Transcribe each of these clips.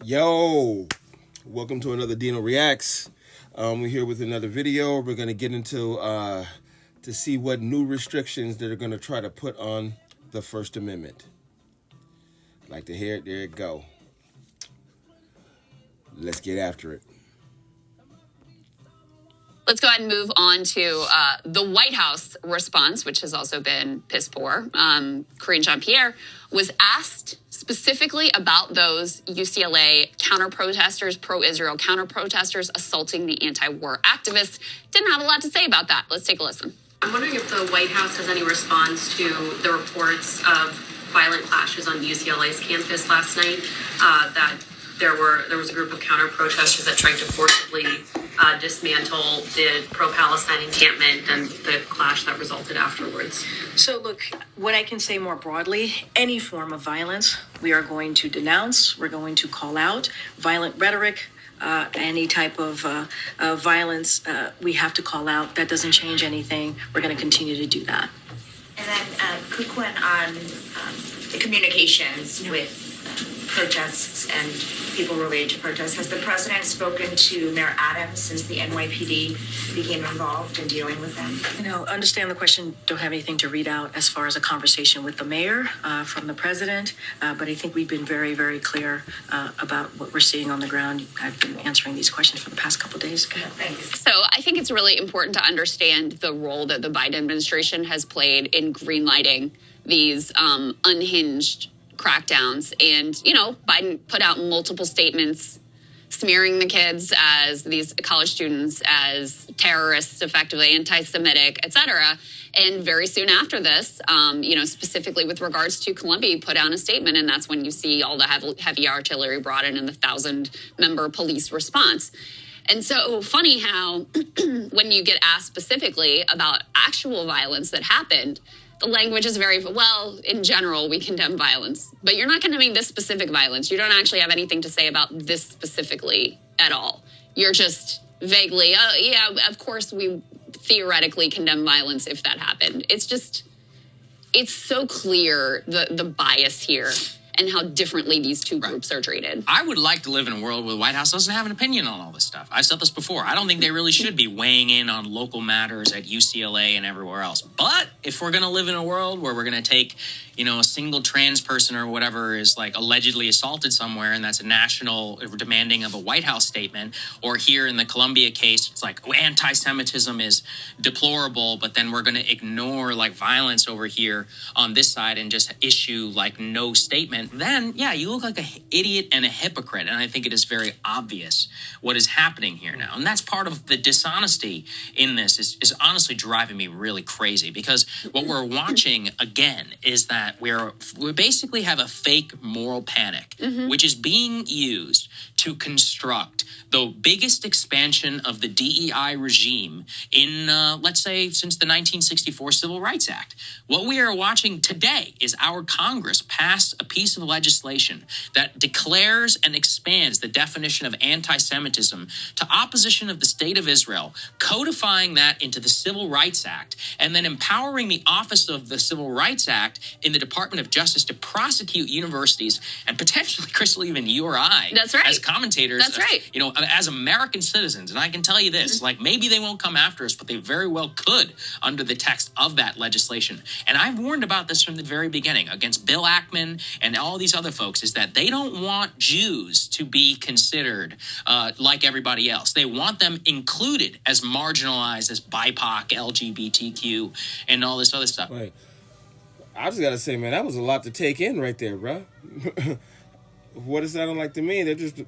Yo, welcome to another Dino Reacts. We're here with another video. We're gonna get into to see what new restrictions they're gonna try to put on the First Amendment. Like to hear it? There it go. Let's get after it. Let's go ahead and move on to the White House response, which has also been piss poor. Karine Jean-Pierre was asked specifically about those UCLA counter-protesters, pro-Israel counter-protesters assaulting the anti-war activists. Didn't have a lot to say about that. Let's take a listen. I'm wondering if the White House has any response to the reports of violent clashes on UCLA's campus last night, that there was a group of counter-protesters that tried to forcibly dismantle the pro-Palestine encampment and the clash that resulted afterwards. So look, what I can say more broadly, any form of violence, we are going to denounce, we're going to call out violent rhetoric, any type of violence, we have to call out. That doesn't change anything. We're going to continue to do that. And then quick one on the communications with protests and people related to protests. Has the president spoken to Mayor Adams since the NYPD became involved in dealing with them? Understand the question. Don't have anything to read out as far as a conversation with the mayor from the president. But I think we've been very, very clear about what we're seeing on the ground. I've been answering these questions for the past couple of days. Thanks. So I think it's really important to understand the role that the Biden administration has played in greenlighting these unhinged crackdowns. And, Biden put out multiple statements smearing the kids as these college students as terrorists, effectively anti-Semitic, et cetera. And very soon after this, specifically with regards to Columbia, put out a statement. And that's when you see all the heavy artillery brought in and the 1,000-member police response. And so funny how when you get asked specifically about actual violence that happened, the language is very, well, in general, we condemn violence. But you're not condemning this specific violence. You don't actually have anything to say about this specifically at all. You're just vaguely, yeah, of course we theoretically condemn violence if that happened. It's so clear the bias here and how differently these two groups are treated. I would like to live in a world where the White House doesn't have an opinion on all this stuff. I've said this before. I don't think they really should be weighing in on local matters at UCLA and everywhere else. But if we're going to live in a world where we're going to take, a single trans person or whatever is like allegedly assaulted somewhere, and that's a national demanding of a White House statement, or here in the Columbia case, it's like anti-Semitism is deplorable, but then we're going to ignore like violence over here on this side and just issue like no statement, then yeah, you look like an idiot and a hypocrite. And I think it is very obvious what is happening here now. And that's part of the dishonesty in this is honestly driving me really crazy, because what we're watching again is that we basically have a fake moral panic, which is being used to construct the biggest expansion of the DEI regime in, let's say, since the 1964 Civil Rights Act. What we are watching today is our Congress pass a piece of legislation that declares and expands the definition of anti-Semitism to opposition of the state of Israel, codifying that into the Civil Rights Act, and then empowering the Office of the Civil Rights Act in the Department of Justice to prosecute universities and potentially, Crystal, even you or I, that's right, as commentators, that's right, as American citizens. And I can tell you this, like maybe they won't come after us, but they very well could under the text of that legislation. And I've warned about this from the very beginning against Bill Ackman and all these other folks, is that they don't want Jews to be considered like everybody else. They want them included as marginalized as BIPOC, LGBTQ, and all this other stuff. Right. I just gotta say, man, that was a lot to take in right there, bro. What it sounded like to me, they're just,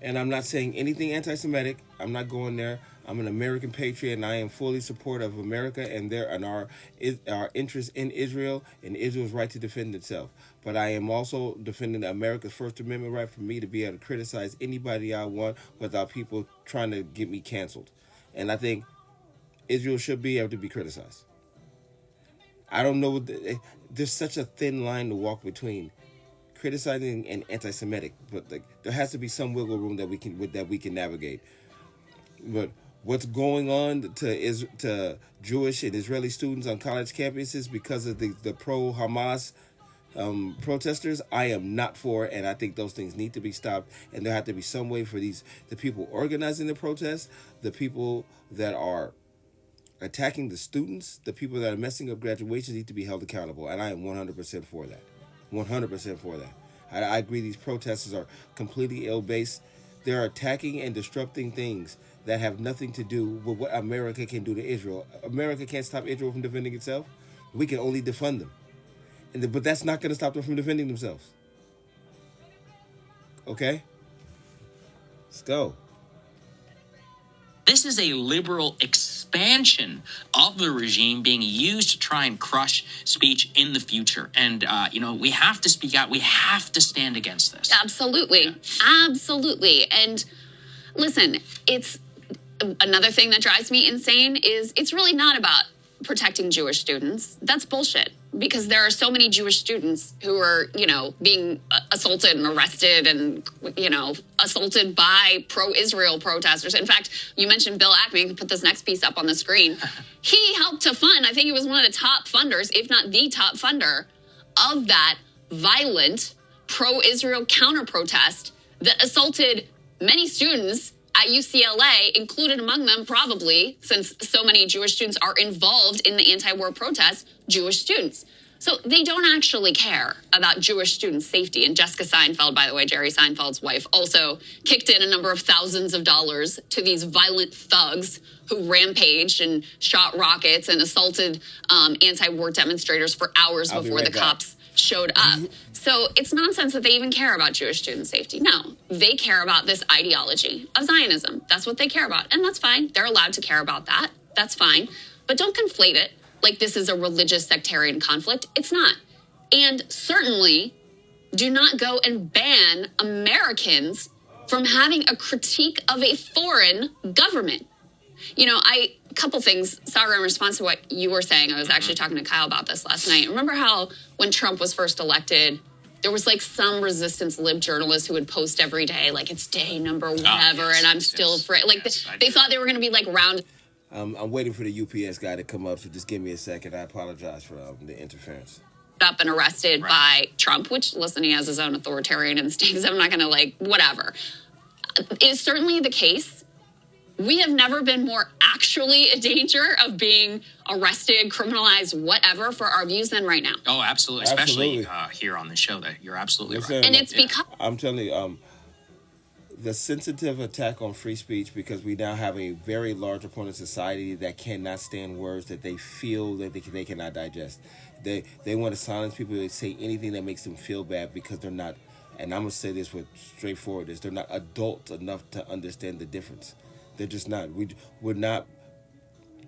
and I'm not saying anything anti-Semitic. I'm not going there. I'm an American patriot, and I am fully supportive of America and our interest in Israel and Israel's right to defend itself. But I am also defending America's First Amendment right for me to be able to criticize anybody I want without people trying to get me canceled. And I think Israel should be able to be criticized. I don't know. There's such a thin line to walk between criticizing and anti-Semitic, but there has to be some wiggle room that we can navigate. But what's going on to Jewish and Israeli students on college campuses because of the pro-Hamas protesters, I am not for, and I think those things need to be stopped. And there have to be some way for the people organizing the protests, the people that are attacking the students, the people that are messing up graduation need to be held accountable. And I am 100% for that. 100% for that. I agree these protesters are completely ill-based. They're attacking and disrupting things that have nothing to do with what America can do to Israel. America can't stop Israel from defending itself. We can only defund them. But that's not going to stop them from defending themselves. Okay? Let's go. This is a liberal expansion of the regime being used to try and crush speech in the future. And, we have to speak out. We have to stand against this. Absolutely. Yeah. Absolutely. And listen, it's another thing that drives me insane is it's really not about protecting Jewish students. That's bullshit. Because there are so many Jewish students who are, being assaulted and arrested and, assaulted by pro-Israel protesters. In fact, you mentioned Bill Ackman. You can put this next piece up on the screen. He helped to fund, I think he was one of the top funders, if not the top funder, of that violent pro-Israel counter-protest that assaulted many students at UCLA, included among them probably, since so many Jewish students are involved in the anti-war protests, Jewish students. So they don't actually care about Jewish students' safety. And Jessica Seinfeld, by the way, Jerry Seinfeld's wife, also kicked in a number of thousands of dollars to these violent thugs who rampaged and shot rockets and assaulted anti-war demonstrators for hours before the cops showed up. So it's nonsense that they even care about Jewish student safety. No, they care about this ideology of Zionism. That's what they care about. And that's fine. They're allowed to care about that. That's fine. But don't conflate it like this is a religious sectarian conflict. It's not. And certainly do not go and ban Americans from having a critique of a foreign government. A couple things, Sarah, in response to what you were saying, I was actually talking to Kyle about this last night. Remember how when Trump was first elected, there was some resistance lib journalists who would post every day, it's day number whatever, and I'm still afraid. They thought they were going to be round. I'm waiting for the UPS guy to come up, so just give me a second. I apologize for the interference. Up and arrested by Trump, which, listen, he has his own authoritarian instincts. I'm not going to whatever. It is certainly the case. We have never been more actually in danger of being arrested, criminalized, whatever, for our views than right now. Oh, absolutely. Especially here on the show. That you're absolutely right. And it's because... I'm telling you, the sensitive attack on free speech, because we now have a very large opponent society that cannot stand words that they feel that they cannot digest. They want to silence people that say anything that makes them feel bad because they're not, and I'm going to say this with straightforwardness, they're not adult enough to understand the difference. They're just not. We're not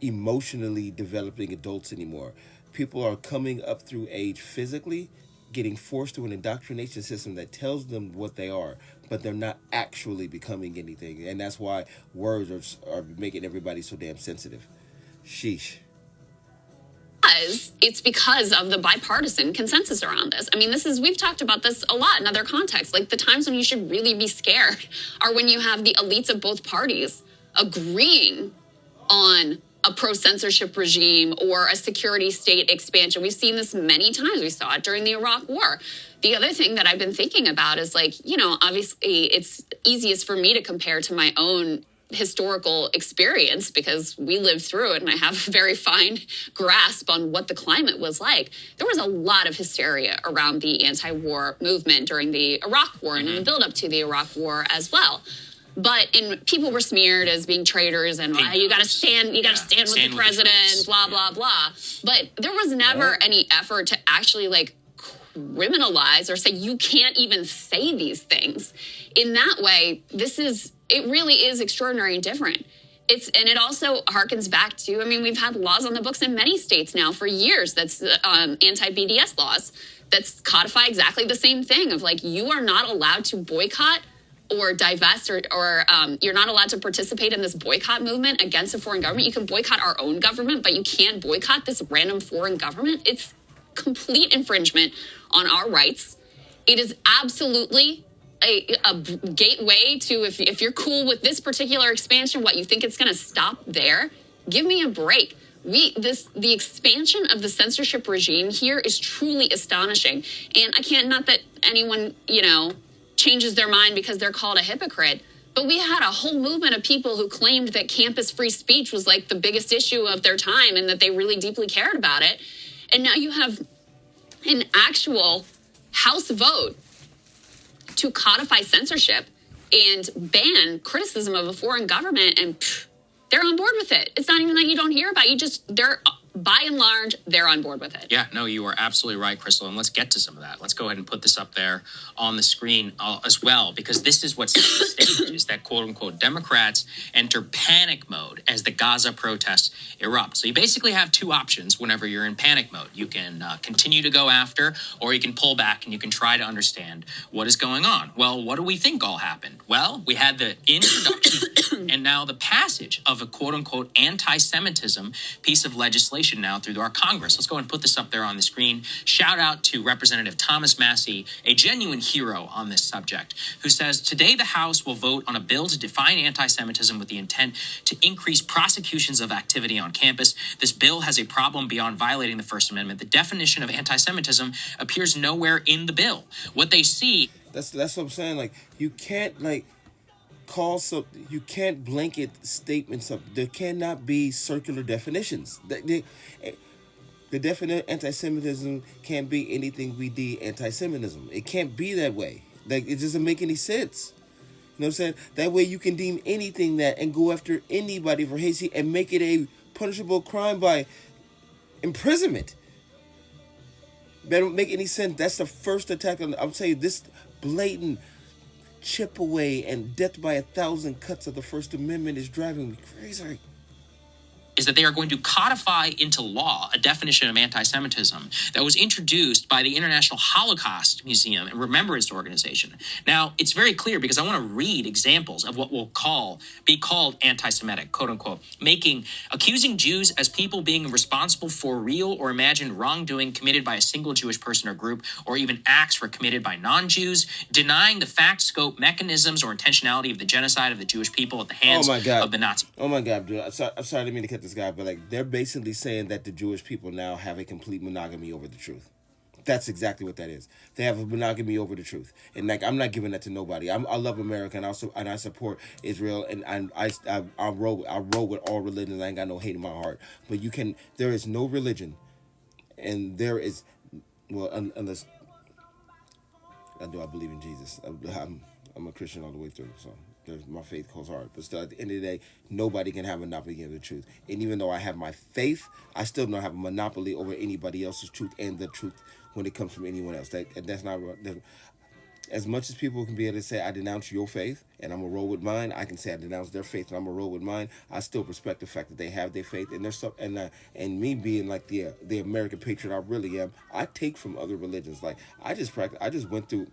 emotionally developing adults anymore. People are coming up through age physically, getting forced through an indoctrination system that tells them what they are, but they're not actually becoming anything. And that's why words are making everybody so damn sensitive. Sheesh. It's because of the bipartisan consensus around this. I mean, we've talked about this a lot in other contexts. The times when you should really be scared are when you have the elites of both parties agreeing on a pro-censorship regime or a security state expansion. We've seen this many times. We saw it during the Iraq War. The other thing that I've been thinking about is obviously it's easiest for me to compare to my own historical experience because we lived through it and I have a very fine grasp on what the climate was like. There was a lot of hysteria around the anti-war movement during the Iraq War and in the build-up to the Iraq War as well. But people were smeared as being traitors and you got to stand with the president, blah, blah, blah. But there was never any effort to actually criminalize or say you can't even say these things. In that way, it really is extraordinary and different. It also harkens back to, we've had laws on the books in many states now for years that's anti-BDS laws that's codify exactly the same thing of you are not allowed to boycott or divest or you're not allowed to participate in this boycott movement against a foreign government. You can boycott our own government, but you can't boycott this random foreign government. It's complete infringement on our rights. It is absolutely a gateway to, if you're cool with this particular expansion, what you think it's going to stop there, give me a break. the expansion of the censorship regime here is truly astonishing. And I can't, not that anyone, changes their mind because they're called a hypocrite, but we had a whole movement of people who claimed that campus free speech was like the biggest issue of their time and that they really deeply cared about it. And now you have an actual House vote to codify censorship and ban criticism of a foreign government, and they're on board with it. It's not even that you don't hear about it. They're, by and large, they're on board with it. Yeah, no, you are absolutely right, Crystal. And let's get to some of that. Let's go ahead and put this up there on the screen as well, because this is what's the stage, is that quote-unquote Democrats enter panic mode as the Gaza protests erupt. So you basically have two options whenever you're in panic mode. You can continue to go after, or you can pull back and you can try to understand what is going on. Well, what do we think all happened? Well, we had the introduction and now the passage of a quote-unquote anti-Semitism piece of legislation now through our Congress. Let's go and put this up there on the screen. Shout out to Representative Thomas Massey, a genuine hero on this subject, who says, today the House will vote on a bill to define anti-Semitism with the intent to increase prosecutions of activity on campus. This bill has a problem beyond violating the First Amendment. The definition of anti-Semitism appears nowhere in the bill. What they see... That's what I'm saying. Like, you can't, you can't blanket statements up. There cannot be circular definitions. The definite anti-Semitism can't be anything we deem anti-Semitism. It can't be that way. Like, it doesn't make any sense. You know what I'm saying? That way you can deem anything that and go after anybody for hate speech and make it a punishable crime by imprisonment. That don't make any sense. That's the first attack on. I'm saying this blatant chip away and death by 1,000 cuts of the First Amendment is driving me crazy. Is that they are going to codify into law a definition of anti-Semitism that was introduced by the International Holocaust Museum and Remembrance Organization. Now, it's very clear because I want to read examples of what will be called anti-Semitic, quote unquote, accusing Jews as people being responsible for real or imagined wrongdoing committed by a single Jewish person or group, or even acts were committed by non-Jews, denying the fact, scope, mechanisms, or intentionality of the genocide of the Jewish people at the hands of the Nazis. Oh my God, dude. I'm sorry, I didn't mean to cut this guy, but they're basically saying that the Jewish people now have a complete monogamy over the truth. That's exactly what that is. They have a monogamy over the truth, and I'm not giving that to nobody. I love America, and I support Israel, and I roll with all religions. I ain't got no hate in my heart. But there is no religion, and there is, well, unless I believe in Jesus. I'm a Christian all the way through, so. My faith goes hard, but still, at the end of the day, nobody can have a monopoly over the truth. And even though I have my faith, I still don't have a monopoly over anybody else's truth and the truth when it comes from anyone else. That's not as much as people can be able to say I denounce your faith and I'm gonna roll with mine. I can say I denounce their faith and I'm gonna roll with mine. I still respect the fact that they have their faith and there's and me being like the American patriot I really am. I take from other religions. Like I just went through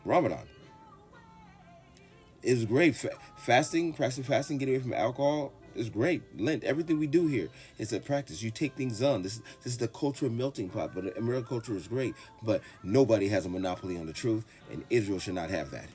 Ramadan. It was great. Fasting, getting away from alcohol is great. Lent, everything we do here is a practice. You take things on. This is the cultural melting pot. But American culture is great. But nobody has a monopoly on the truth, and Israel should not have that.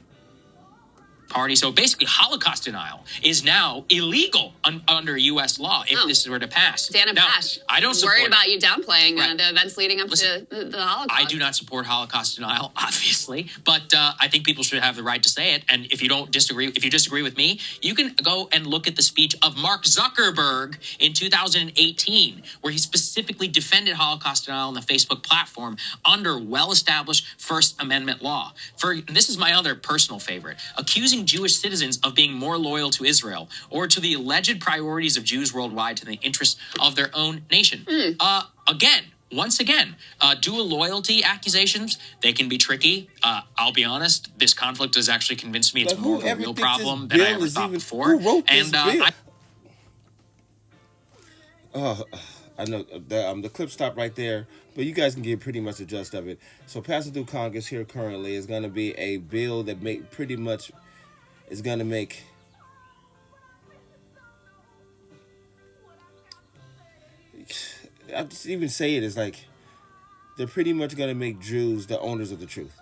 Party. So basically, Holocaust denial is now illegal under U.S. law if this were to pass. Dana Bash, I don't worried about you downplaying the events leading up to the Holocaust. I do not support Holocaust denial, obviously, but I think people should have the right to say it. And if you disagree with me, you can go and look at the speech of Mark Zuckerberg in 2018, where he specifically defended Holocaust denial on the Facebook platform under well-established First Amendment law. This is my other personal favorite, accusing Jewish citizens of being more loyal to Israel or to the alleged priorities of Jews worldwide to the interests of their own nation. Once again, dual loyalty accusations, they can be tricky. I'll be honest, this conflict has actually convinced me it's more of a real problem than I ever thought before. Who wrote this bill? I know the clip stopped right there, but you guys can get pretty much the gist of it. So passing through Congress here currently is going to be a bill that is going to make I just even say it is like they're pretty much going to make Jews the owners of the truth.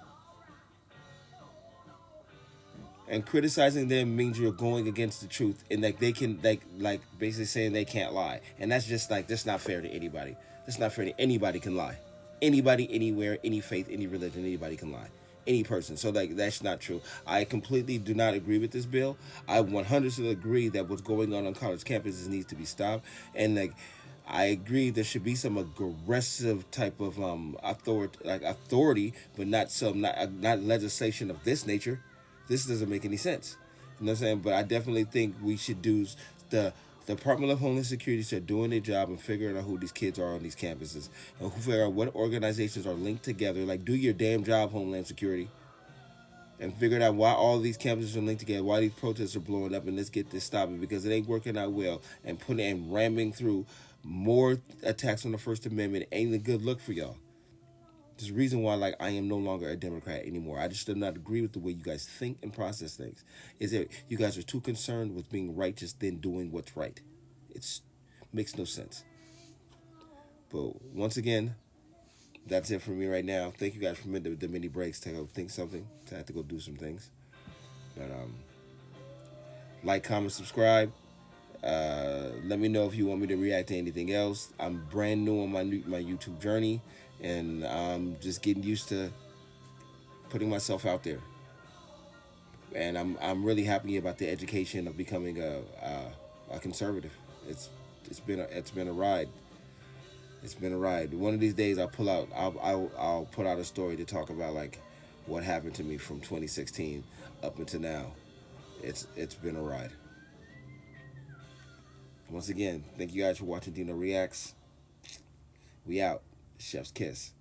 And criticizing them means you're going against the truth, and like they can like basically saying they can't lie, and that's just like that's not fair to anybody. That's not fair to anybody can lie. Anybody, anywhere, any faith, any religion, anybody can lie. Any person. So like that's not true. I completely do not agree with this bill. I 100% agree that what's going on college campuses needs to be stopped, and like I agree there should be some aggressive type of authority, but not legislation of this nature. This doesn't make any sense. You know what I'm saying? But I definitely think we should do the Department of Homeland Security start doing their job and figuring out who these kids are on these campuses and figure out what organizations are linked together. Like, do your damn job, Homeland Security, and figure out why all these campuses are linked together, why these protests are blowing up, and let's get this stopped because it ain't working out well. And putting and ramming through more attacks on the First Amendment ain't a good look for y'all. There's a reason why, like, I am no longer a Democrat anymore. I just do not agree with the way you guys think and process things. Is that you guys are too concerned with being righteous than doing what's right. It makes no sense. But once again, that's it for me right now. Thank you guys for the mini breaks to go think something. To have to go do some things. But like, comment, subscribe. Let me know if you want me to react to anything else. I'm brand new on my YouTube journey, and I'm just getting used to putting myself out there. And I'm really happy about the education of becoming a conservative. It's been a ride. It's been a ride. One of these days I'll put out a story to talk about like what happened to me from 2016 up until now. It's been a ride. Once again, thank you guys for watching Dino Reacts. We out. Chef's kiss.